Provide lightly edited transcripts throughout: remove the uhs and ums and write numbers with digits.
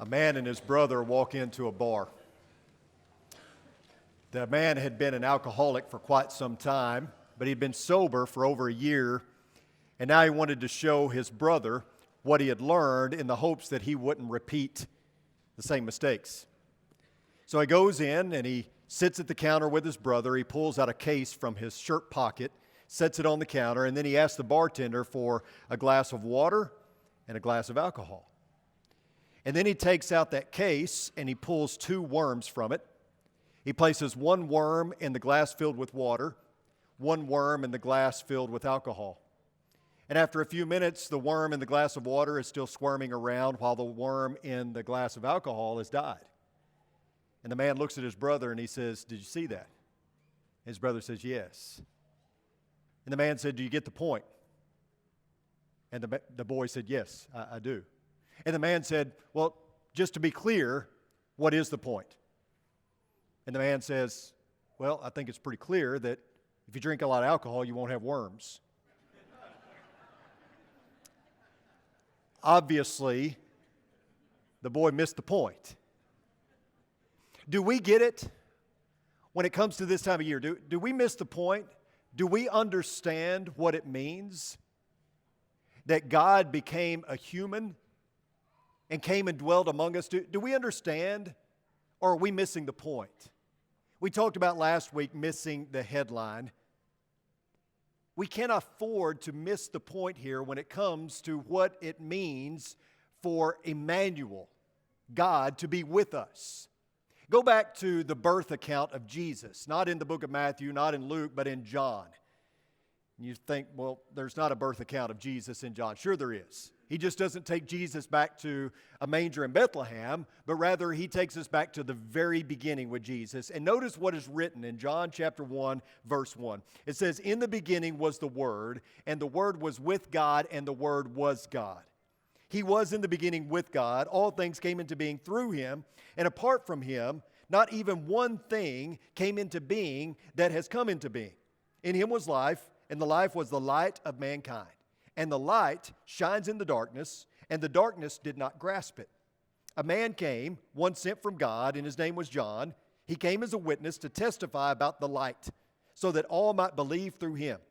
A man and his brother walk into a bar. The man had been an alcoholic for quite some time, but he'd been sober for over a year, and now he wanted to show his brother what he had learned in the hopes that he wouldn't repeat the same mistakes. So he goes in and he sits at the counter with his brother. He pulls out a case from his shirt pocket, sets it on the counter, and then he asks the bartender for a glass of water and a glass of alcohol. And then he takes out that case and he pulls 2 worms from it. He places 1 worm in the glass filled with water, 1 worm in the glass filled with alcohol. And after a few minutes, the worm in the glass of water is still squirming around while the worm in the glass of alcohol has died. And the man looks at his brother and he says, "Did you see that?" His brother says, "Yes." And the man said, "Do you get the point?" And the boy said, "Yes, I do." And the man said, "Well, just to be clear, what is the point?" And the man says, "Well, I think it's pretty clear that if you drink a lot of alcohol, you won't have worms." Obviously, the boy missed the point. Do we get it when it comes to this time of year? Do we miss the point? Do we understand what it means that God became a human and came and dwelled among us? Do we understand, or are we missing the point? We talked about last week missing the headline. We can't afford to miss the point here when it comes to what it means for Emmanuel, God, to be with us. Go back to the birth account of Jesus, not in the book of Matthew, not in Luke, but in John. You think, well, there's not a birth account of Jesus in John. Sure there is. He just doesn't take Jesus back to a manger in Bethlehem, but rather he takes us back to the very beginning with Jesus. And notice what is written in John chapter 1, verse 1. It says, "In the beginning was the Word, and the Word was with God, and the Word was God. He was in the beginning with God. All things came into being through him, and apart from him, not even one thing came into being that has come into being. In him was life, and the life was the light of mankind. And the light shines in the darkness, and the darkness did not grasp it. A man came, one sent from God, and his name was John. He came as a witness to testify about the light, so that all might believe through him.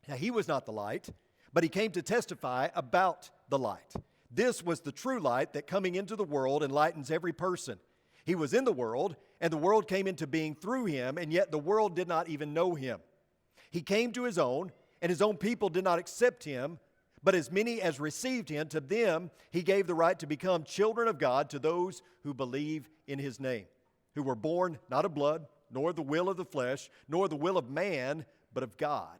Now he was not the light, but he came to testify about the light. This was the true light that coming into the world enlightens every person. He was in the world, and the world came into being through him, and yet the world did not even know him. He came to his own, and his own people did not accept him, but as many as received him, to them he gave the right to become children of God, to those who believe in his name, who were born not of blood, nor the will of the flesh, nor the will of man, but of God.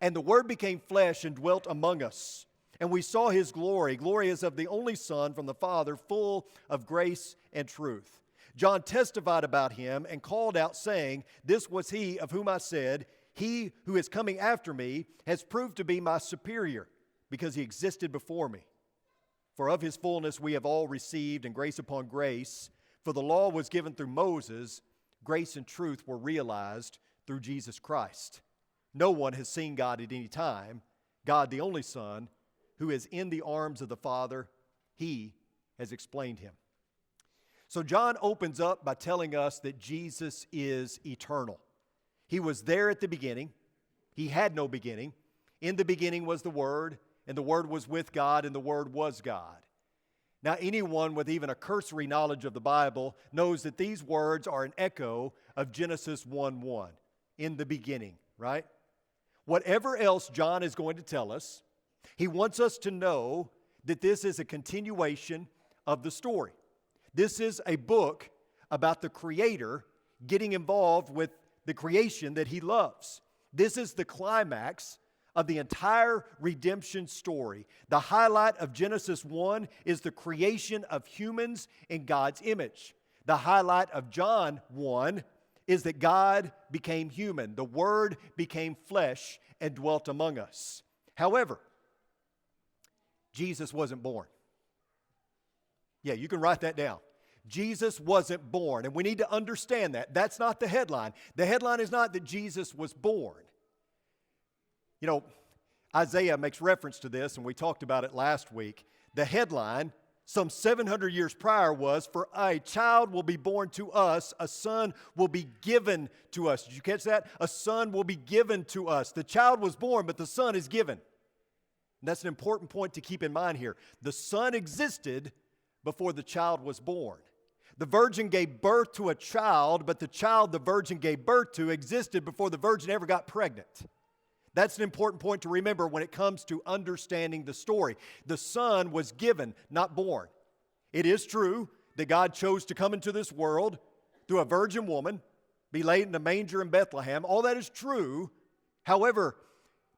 And the Word became flesh and dwelt among us. And we saw his glory. Glory as of the only Son from the Father, full of grace and truth. John testified about him and called out, saying, "This was he of whom I said, he who is coming after me has proved to be my superior, because he existed before me. For of his fullness we have all received, and grace upon grace. For the law was given through Moses, grace and truth were realized through Jesus Christ. No one has seen God at any time. God, the only Son, who is in the arms of the Father, he has explained him." So John opens up by telling us that Jesus is eternal. He was there at the beginning. He had no beginning. In the beginning was the Word, and the Word was with God, and the Word was God. Now, anyone with even a cursory knowledge of the Bible knows that these words are an echo of Genesis 1:1, in the beginning, right? Whatever else John is going to tell us, he wants us to know that this is a continuation of the story. This is a book about the Creator getting involved with the creation that he loves. This is the climax of the entire redemption story. The highlight of Genesis 1 is the creation of humans in God's image. The highlight of John 1 is that God became human. The Word became flesh and dwelt among us. However, Jesus wasn't born. Yeah, you can write that down. Jesus wasn't born, and we need to understand that. That's not the headline. The headline is not that Jesus was born. You know, Isaiah makes reference to this, and we talked about it last week. The headline some 700 years prior was, for a child will be born to us, a son will be given to us. Did you catch that? A son will be given to us. The child was born, but the son is given. And that's an important point to keep in mind here. The son existed before the child was born. The virgin gave birth to a child, but the child the virgin gave birth to existed before the virgin ever got pregnant. That's an important point to remember when it comes to understanding the story. The Son was given, not born. It is true that God chose to come into this world through a virgin woman, be laid in a manger in Bethlehem. All that is true. However,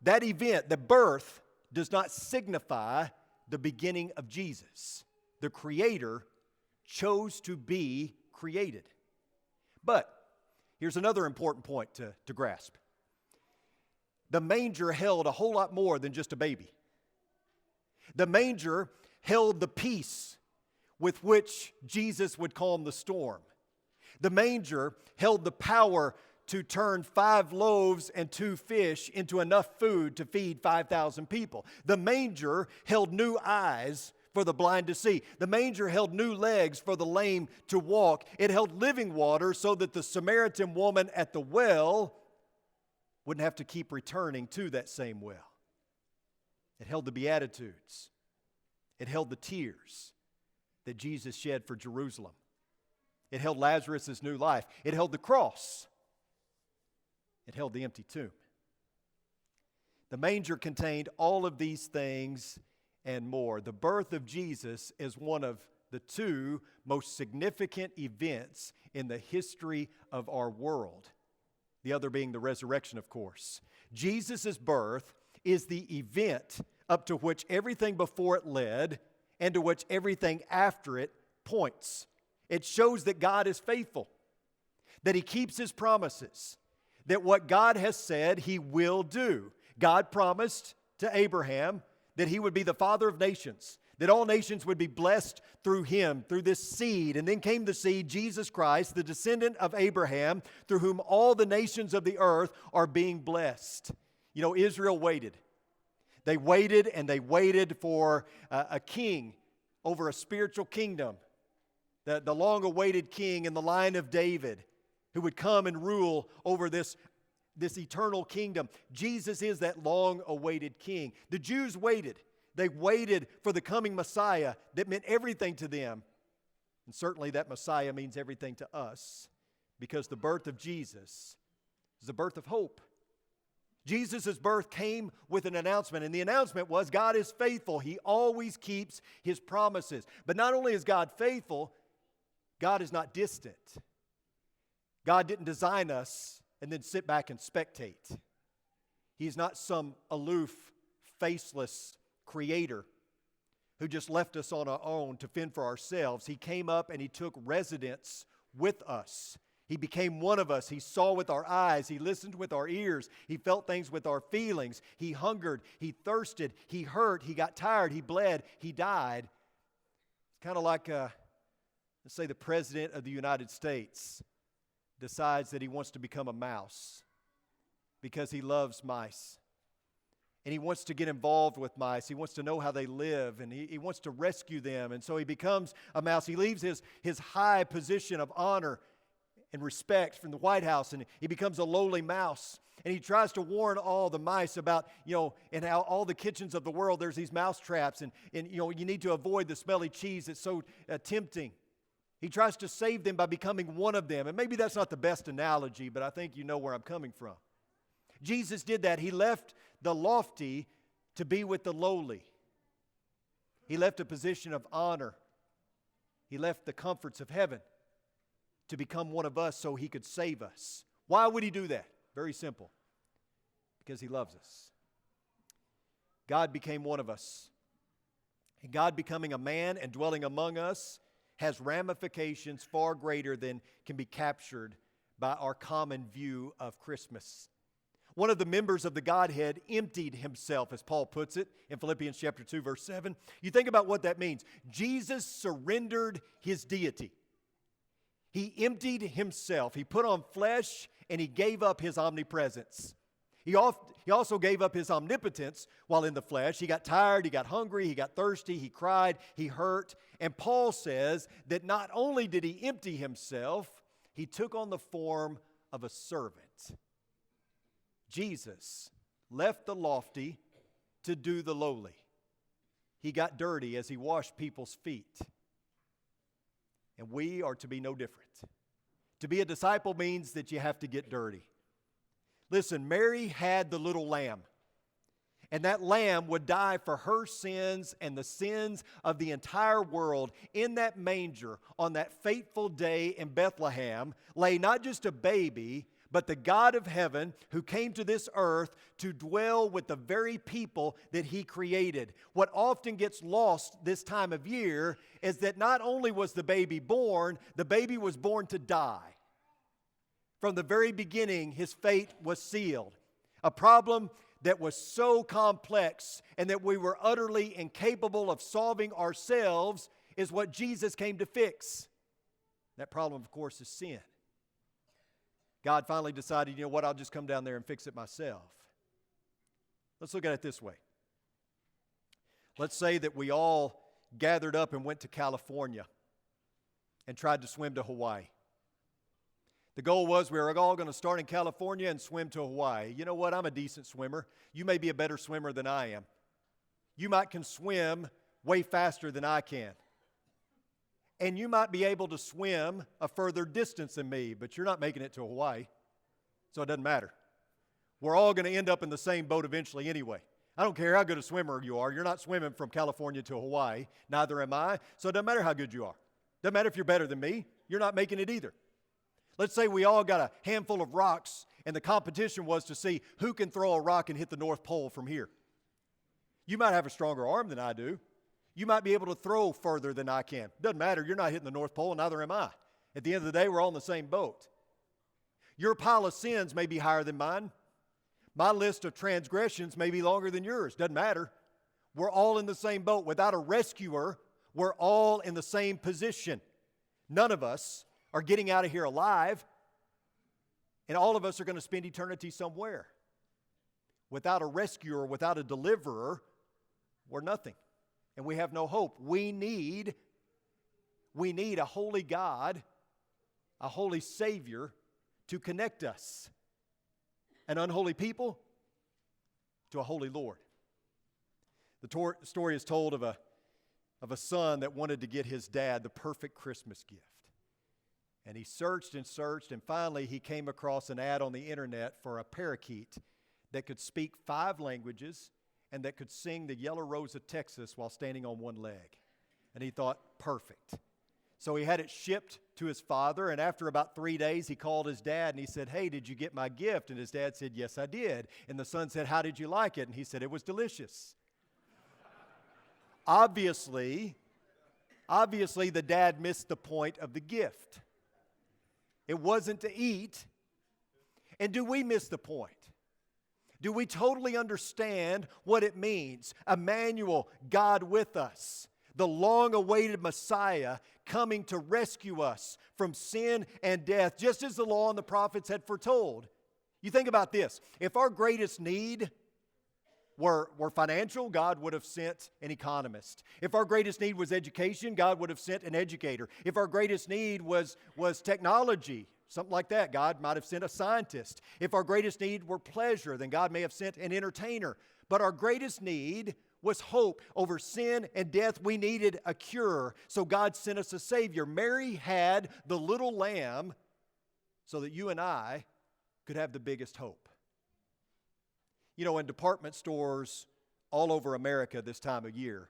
that event, the birth, does not signify the beginning of Jesus. The Creator chose to be created. But here's another important point to grasp. The manger held a whole lot more than just a baby. The manger held the peace with which Jesus would calm the storm. The manger held the power to turn 5 loaves and 2 fish into enough food to feed 5,000 people. The manger held new eyes for the blind to see. The manger held new legs for the lame to walk. It held living water so that the Samaritan woman at the well wouldn't have to keep returning to that same well. It held the Beatitudes. It held the tears that Jesus shed for Jerusalem. It held Lazarus' new life. It held the cross. It held the empty tomb. The manger contained all of these things and more. The birth of Jesus is one of the 2 most significant events in the history of our world. The other being the resurrection, of course. Jesus' birth is the event up to which everything before it led and to which everything after it points. It shows that God is faithful, that He keeps His promises, that what God has said He will do. God promised to Abraham that he would be the father of nations, that all nations would be blessed through him, through this seed. And then came the seed, Jesus Christ, the descendant of Abraham, through whom all the nations of the earth are being blessed. You know, Israel waited. They waited and they waited for a king over a spiritual kingdom, the long-awaited king in the line of David who would come and rule over this eternal kingdom. Jesus is that long-awaited king. The Jews waited. They waited for the coming Messiah that meant everything to them. And certainly that Messiah means everything to us, because the birth of Jesus is the birth of hope. Jesus' birth came with an announcement, and the announcement was God is faithful. He always keeps His promises. But not only is God faithful, God is not distant. God didn't design us and then sit back and spectate. He's not some aloof, faceless creator who just left us on our own to fend for ourselves. He came up and He took residence with us. He became one of us. He saw with our eyes. He listened with our ears. He felt things with our feelings. He hungered. He thirsted. He hurt. He got tired. He bled. He died. It's kind of like, let's say, the President of the United States decides that he wants to become a mouse because he loves mice. And he wants to get involved with mice. He wants to know how they live, and he wants to rescue them. And so he becomes a mouse. He leaves his high position of honor and respect from the White House, and he becomes a lowly mouse. And he tries to warn all the mice about, and how all the kitchens of the world, there's these mouse traps, and you need to avoid the smelly cheese that's so tempting. He tries to save them by becoming one of them. And maybe that's not the best analogy, but I think you know where I'm coming from. Jesus did that. He left the lofty to be with the lowly. He left a position of honor. He left the comforts of heaven to become one of us so He could save us. Why would He do that? Very simple. Because He loves us. God became one of us. And God becoming a man and dwelling among us has ramifications far greater than can be captured by our common view of Christmas. One of the members of the Godhead emptied Himself, as Paul puts it in Philippians chapter 2, verse 7. You think about what that means. Jesus surrendered His deity. He emptied Himself. He put on flesh and He gave up His omnipresence. He also gave up his omnipotence while in the flesh. He got tired, he got hungry, he got thirsty, he cried, he hurt. And Paul says that not only did he empty himself, he took on the form of a servant. Jesus left the lofty to do the lowly. He got dirty as he washed people's feet. And we are to be no different. To be a disciple means that you have to get dirty. Listen, Mary had the little lamb, and that lamb would die for her sins and the sins of the entire world. In that manger, on that fateful day in Bethlehem, lay not just a baby, but the God of heaven who came to this earth to dwell with the very people that He created. What often gets lost this time of year is that not only was the baby was born to die. From the very beginning, His fate was sealed. A problem that was so complex and that we were utterly incapable of solving ourselves is what Jesus came to fix. That problem, of course, is sin. God finally decided, you know what, I'll just come down there and fix it myself. Let's look at it this way. Let's say that we all gathered up and went to California and tried to swim to Hawaii. The goal was we were all going to start in California and swim to Hawaii. You know what? I'm a decent swimmer. You may be a better swimmer than I am. You might can swim way faster than I can. And you might be able to swim a further distance than me, but you're not making it to Hawaii, so it doesn't matter. We're all going to end up in the same boat eventually anyway. I don't care how good a swimmer you are. You're not swimming from California to Hawaii. Neither am I, so it doesn't matter how good you are. Doesn't matter if you're better than me. You're not making it either. Let's say we all got a handful of rocks, and the competition was to see who can throw a rock and hit the North Pole from here. You might have a stronger arm than I do. You might be able to throw further than I can. Doesn't matter. You're not hitting the North Pole, and neither am I. At the end of the day, we're all in the same boat. Your pile of sins may be higher than mine. My list of transgressions may be longer than yours. Doesn't matter. We're all in the same boat. Without a rescuer, we're all in the same position. None of us are getting out of here alive, and all of us are going to spend eternity somewhere. Without a rescuer, without a deliverer, we're nothing. And we have no hope. We need a holy God, a holy Savior to connect us. An unholy people to a holy Lord. The story is told of a son that wanted to get his dad the perfect Christmas gift. And he searched and searched, and finally he came across an ad on the internet for a parakeet that could speak 5 languages and that could sing the Yellow Rose of Texas while standing on one leg. And he thought, perfect. So he had it shipped to his father, and after about 3 days, he called his dad, and he said, hey, did you get my gift? And his dad said, yes, I did. And the son said, how did you like it? And he said, it was delicious. Obviously, the dad missed the point of the gift. It wasn't to eat. And do we miss the point? Do we totally understand what it means? Emmanuel, God with us. The long-awaited Messiah coming to rescue us from sin and death, just as the law and the prophets had foretold. You think about this. If our greatest need were financial, God would have sent an economist. If our greatest need was education, God would have sent an educator. If our greatest need was technology, something like that, God might have sent a scientist. If our greatest need were pleasure, then God may have sent an entertainer. But our greatest need was hope over sin and death. We needed a cure, so God sent us a Savior. Mary had the little lamb so that you and I could have the biggest hope. You know, in department stores all over America this time of year,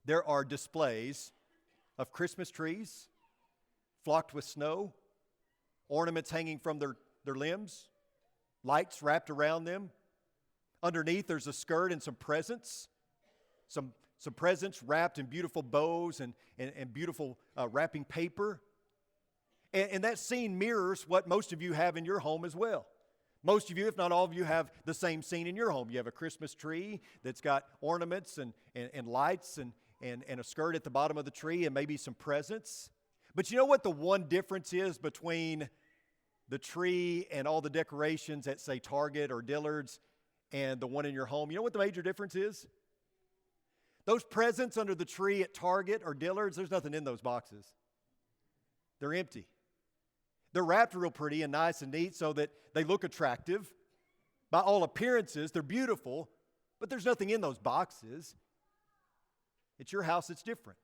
there are displays of Christmas trees flocked with snow, ornaments hanging from their limbs, lights wrapped around them. Underneath, there's a skirt and some presents, some presents wrapped in beautiful bows and beautiful wrapping paper. And that scene mirrors what most of you have in your home as well. Most of you, if not all of you, have the same scene in your home. You have a Christmas tree that's got ornaments and lights and a skirt at the bottom of the tree and maybe some presents. But you know what the one difference is between the tree and all the decorations at, say, Target or Dillard's and the one in your home, you know what the major difference is? Those presents under the tree at Target or Dillard's, there's nothing in those boxes. They're empty. They're wrapped real pretty and nice and neat so that they look attractive. By all appearances, they're beautiful, but there's nothing in those boxes. At your house, it's different.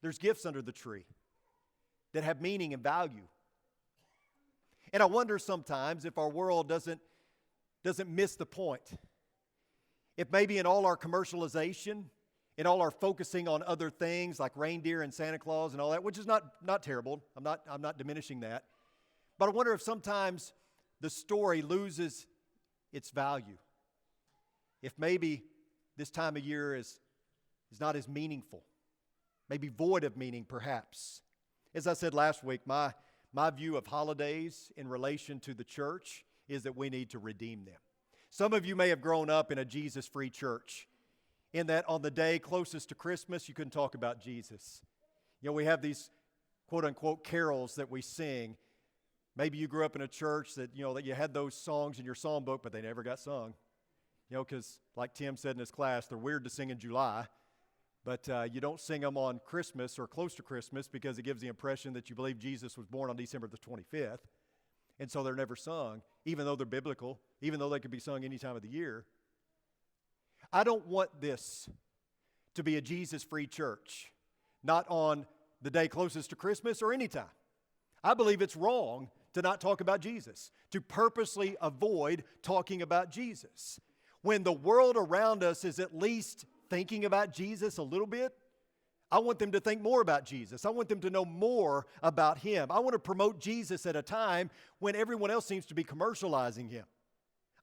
There's gifts under the tree that have meaning and value. And I wonder sometimes if our world doesn't miss the point. If maybe in all our commercialization, in all our focusing on other things like reindeer and Santa Claus and all that, which is not terrible. I'm not diminishing that. But I wonder if sometimes the story loses its value. If maybe this time of year is not as meaningful, maybe void of meaning perhaps. As I said last week, my view of holidays in relation to the church is that we need to redeem them. Some of you may have grown up in a Jesus-free church, in that on the day closest to Christmas, you couldn't talk about Jesus. You know, we have these quote-unquote carols that we sing. Maybe you grew up in a church that you had those songs in your songbook, but they never got sung. Because like Tim said in his class, they're weird to sing in July, but you don't sing them on Christmas or close to Christmas because it gives the impression that you believe Jesus was born on December the 25th. And so they're never sung, even though they're biblical, even though they could be sung any time of the year. I don't want this to be a Jesus-free church, not on the day closest to Christmas or any time. I believe it's wrong to not talk about Jesus, to purposely avoid talking about Jesus. When the world around us is at least thinking about Jesus a little bit, I want them to think more about Jesus. I want them to know more about Him. I want to promote Jesus at a time when everyone else seems to be commercializing Him.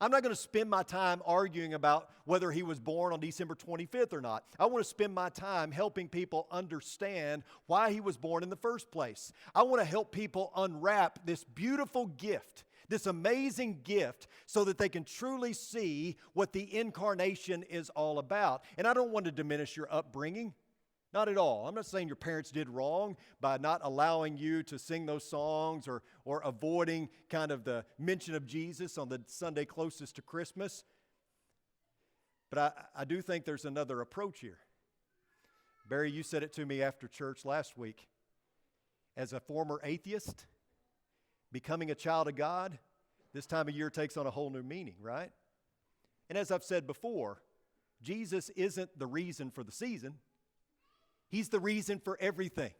I'm not going to spend my time arguing about whether He was born on December 25th or not. I want to spend my time helping people understand why He was born in the first place. I want to help people unwrap this beautiful gift, this amazing gift, so that they can truly see what the incarnation is all about. And I don't want to diminish your upbringing. Not at all. I'm not saying your parents did wrong by not allowing you to sing those songs or avoiding kind of the mention of Jesus on the Sunday closest to Christmas. But I do think there's another approach here. Barry, you said it to me after church last week. As a former atheist, becoming a child of God, this time of year takes on a whole new meaning, right? And as I've said before, Jesus isn't the reason for the season. He's the reason for everything.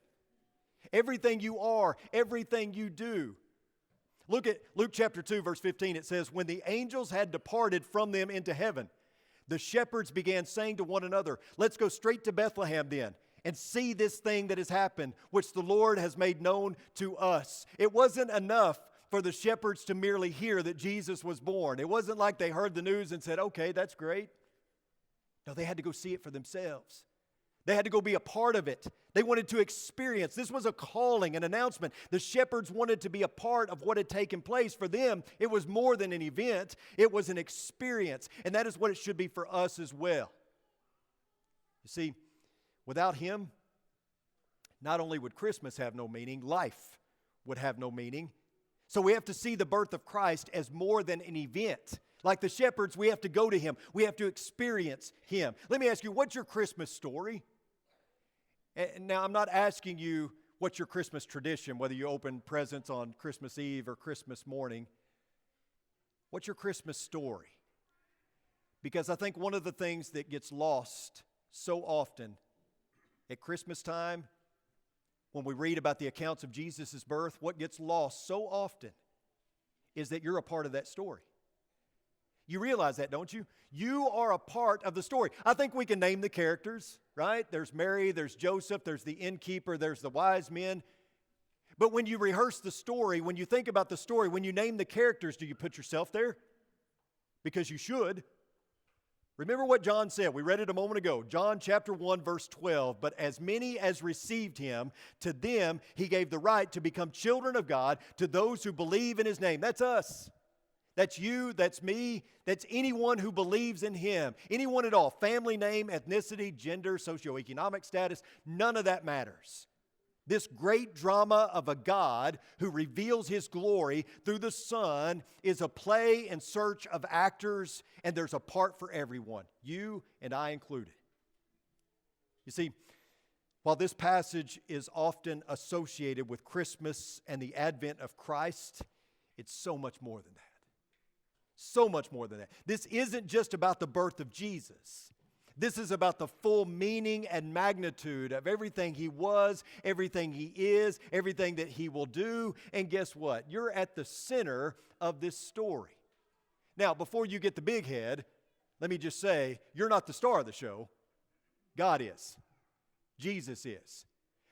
Everything you are, everything you do. Look at Luke chapter 2, verse 15. It says, "When the angels had departed from them into heaven, the shepherds began saying to one another, 'Let's go straight to Bethlehem then, and see this thing that has happened, which the Lord has made known to us.'" It wasn't enough for the shepherds to merely hear that Jesus was born. It wasn't like they heard the news and said, "Okay, that's great." No, they had to go see it for themselves. They had to go be a part of it. They wanted to experience. This was a calling, an announcement. The shepherds wanted to be a part of what had taken place. For them, it was more than an event. It was an experience. And that is what it should be for us as well. You see, without Him, not only would Christmas have no meaning, life would have no meaning. So we have to see the birth of Christ as more than an event. Like the shepherds, we have to go to Him. We have to experience Him. Let me ask you, what's your Christmas story? And now, I'm not asking you what's your Christmas tradition, whether you open presents on Christmas Eve or Christmas morning. What's your Christmas story? Because I think one of the things that gets lost so often at Christmas time, when we read about the accounts of Jesus' birth, what gets lost so often is that you're a part of that story. You realize that, don't you? You are a part of the story. I think we can name the characters, right? There's Mary, there's Joseph, there's the innkeeper, there's the wise men. But when you rehearse the story, when you think about the story, when you name the characters, do you put yourself there? Because you should. Remember what John said. We read it a moment ago. John chapter 1, verse 12. "But as many as received Him, to them He gave the right to become children of God, to those who believe in His name." That's us. That's you, that's me, that's anyone who believes in Him. Anyone at all. Family name, ethnicity, gender, socioeconomic status, none of that matters. This great drama of a God who reveals His glory through the Son is a play in search of actors, and there's a part for everyone, you and I included. You see, while this passage is often associated with Christmas and the advent of Christ, it's so much more than that. So much more than that. This isn't just about the birth of Jesus. This is about the full meaning and magnitude of everything He was, everything He is, everything that He will do. And guess what? You're at the center of this story. Now, before you get the big head, let me just say, you're not the star of the show. God is. Jesus is.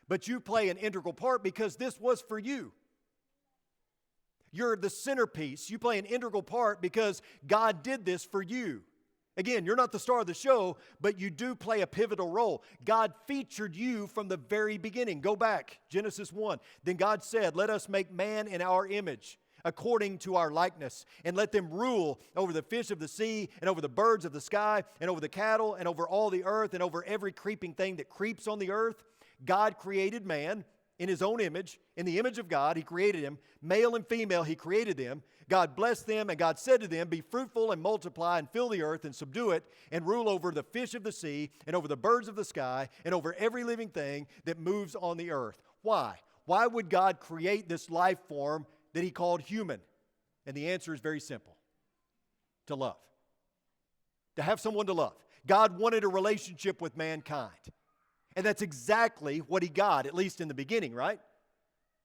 But you play an integral part because this was for you. You're the centerpiece. You play an integral part because God did this for you. Again, you're not the star of the show, but you do play a pivotal role. God featured you from the very beginning. Go back, Genesis 1. Then God said, "Let us make man in our image, according to our likeness, and let them rule over the fish of the sea, and over the birds of the sky, and over the cattle, and over all the earth, and over every creeping thing that creeps on the earth." God created man in His own image. In the image of God, He created him. Male and female, He created them. God blessed them, and God said to them, "Be fruitful and multiply and fill the earth and subdue it and rule over the fish of the sea and over the birds of the sky and over every living thing that moves on the earth." Why? Why would God create this life form that He called human? And the answer is very simple. To love. To have someone to love. God wanted a relationship with mankind. And that's exactly what He got, at least in the beginning, right?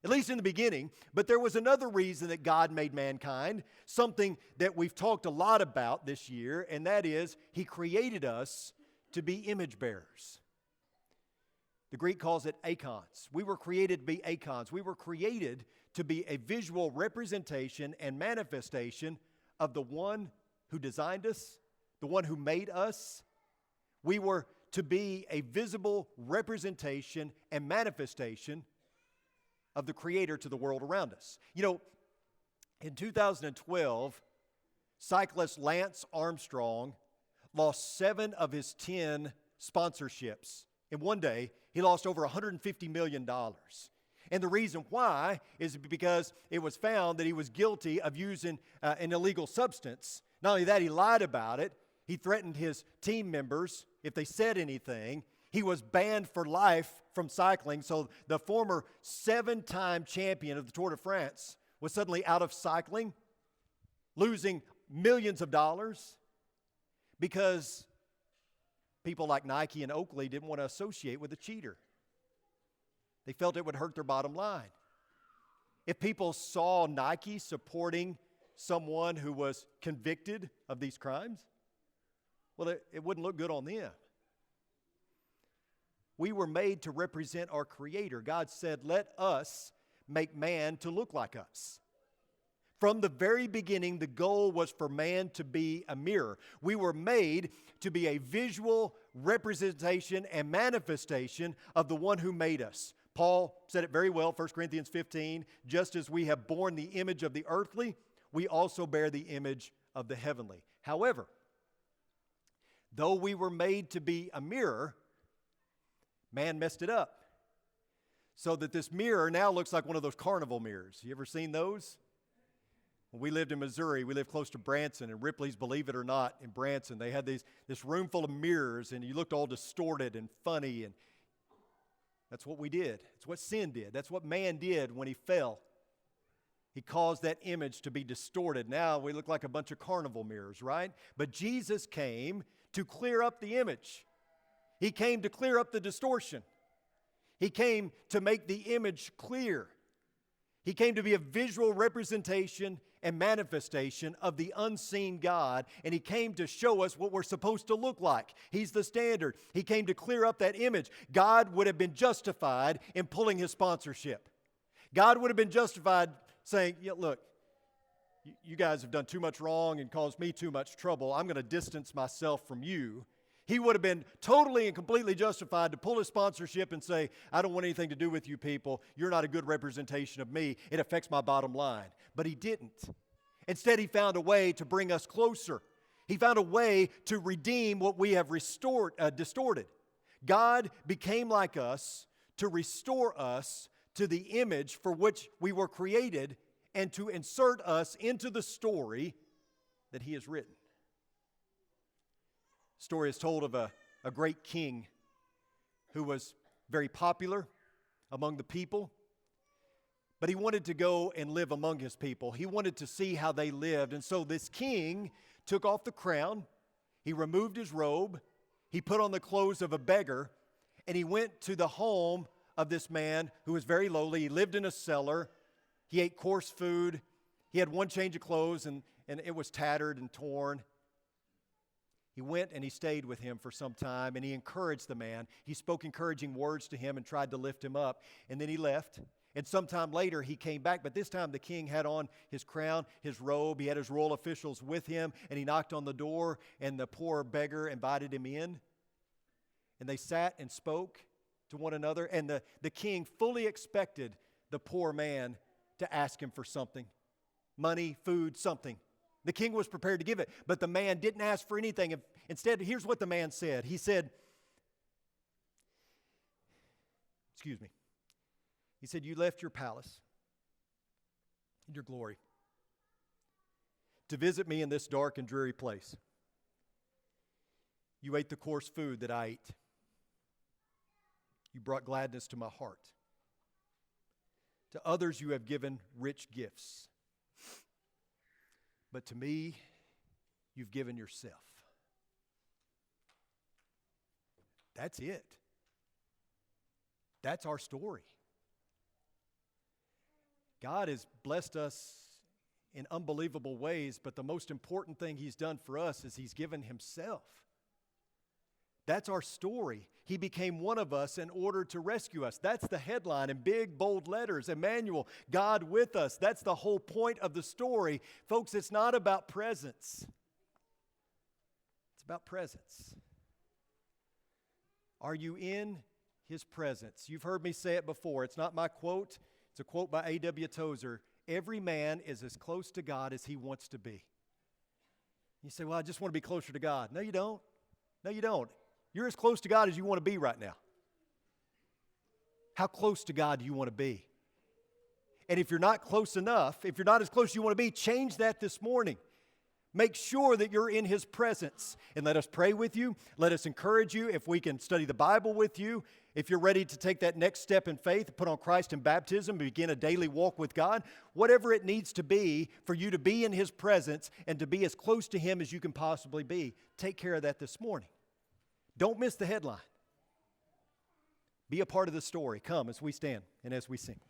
At least in the beginning. But there was another reason that God made mankind, something that we've talked a lot about this year, and that is He created us to be image bearers. The Greek calls it icons. We were created to be icons. We were created to be a visual representation and manifestation of the one who designed us, the one who made us. We were to be a visible representation and manifestation of the Creator to the world around us. You know, in 2012, cyclist Lance Armstrong lost 7 of his 10 sponsorships. In one day, he lost over $150 million. And the reason why is because it was found that he was guilty of using an illegal substance. Not only that, he lied about it. He threatened his team members if they said anything. He was banned for life from cycling. So the former 7-time champion of the Tour de France was suddenly out of cycling, losing millions of dollars because people like Nike and Oakley didn't want to associate with a cheater. They felt it would hurt their bottom line. If people saw Nike supporting someone who was convicted of these crimes, well, it wouldn't look good on them. We were made to represent our Creator. God said, "Let us make man to look like us." From the very beginning, the goal was for man to be a mirror. We were made to be a visual representation and manifestation of the one who made us. Paul said it very well, 1 Corinthians 15, "Just as we have borne the image of the earthly, we also bear the image of the heavenly." However, though we were made to be a mirror, man messed it up. So that this mirror now looks like one of those carnival mirrors. You ever seen those? When we lived in Missouri, we lived close to Branson, and Ripley's, believe it or not, in Branson, they had this room full of mirrors, and you looked all distorted and funny, and that's what we did. It's what sin did. That's what man did when he fell. He caused that image to be distorted. Now we look like a bunch of carnival mirrors, right? But Jesus came to clear up the image. He came to clear up the distortion. He came to make the image clear. He came to be a visual representation and manifestation of the unseen God, and He came to show us what we're supposed to look like. He's the standard. He came to clear up that image. God would have been justified in pulling His sponsorship. God would have been justified saying, "Yeah, look, you guys have done too much wrong and caused me too much trouble. I'm going to distance myself from you." He would have been totally and completely justified to pull His sponsorship and say, "I don't want anything to do with you people. You're not a good representation of me. It affects my bottom line." But He didn't. Instead, He found a way to bring us closer. He found a way to redeem what we have distorted. God became like us to restore us to the image for which we were created and to insert us into the story that He has written. The story is told of a great king who was very popular among the people, but he wanted to go and live among his people. He wanted to see how they lived. And so this king took off the crown, he removed his robe, he put on the clothes of a beggar, and he went to the home of this man who was very lowly. He lived in a cellar. He ate coarse food. He had one change of clothes, and it was tattered and torn. He went and he stayed with him for some time, and he encouraged the man. He spoke encouraging words to him and tried to lift him up. And then he left. And sometime later he came back, but this time the king had on his crown, his robe. He had his royal officials with him, and he knocked on the door, and the poor beggar invited him in. And they sat and spoke to one another, and the king fully expected the poor man to ask him for something. Money, food, something. The king was prepared to give it, but the man didn't ask for anything. Instead, here's what the man said. He said, He said, "You left your palace and your glory to visit me in this dark and dreary place. You ate the coarse food that I ate. You brought gladness to my heart. To others you have given rich gifts. But to me, you've given yourself." That's it. That's our story. God has blessed us in unbelievable ways, but the most important thing He's done for us is He's given Himself. That's our story. He became one of us in order to rescue us. That's the headline in big, bold letters. Emmanuel, God with us. That's the whole point of the story. Folks, it's not about presents. It's about presence. Are you in His presence? You've heard me say it before. It's not my quote. It's a quote by A.W. Tozer. Every man is as close to God as he wants to be. You say, "Well, I just want to be closer to God." No, you don't. No, you don't. You're as close to God as you want to be right now. How close to God do you want to be? And if you're not close enough, if you're not as close as you want to be, change that this morning. Make sure that you're in His presence. And let us pray with you. Let us encourage you. If we can study the Bible with you. If you're ready to take that next step in faith, put on Christ in baptism, begin a daily walk with God, whatever it needs to be for you to be in His presence and to be as close to Him as you can possibly be, take care of that this morning. Don't miss the headline. Be a part of the story. Come as we stand and as we sing.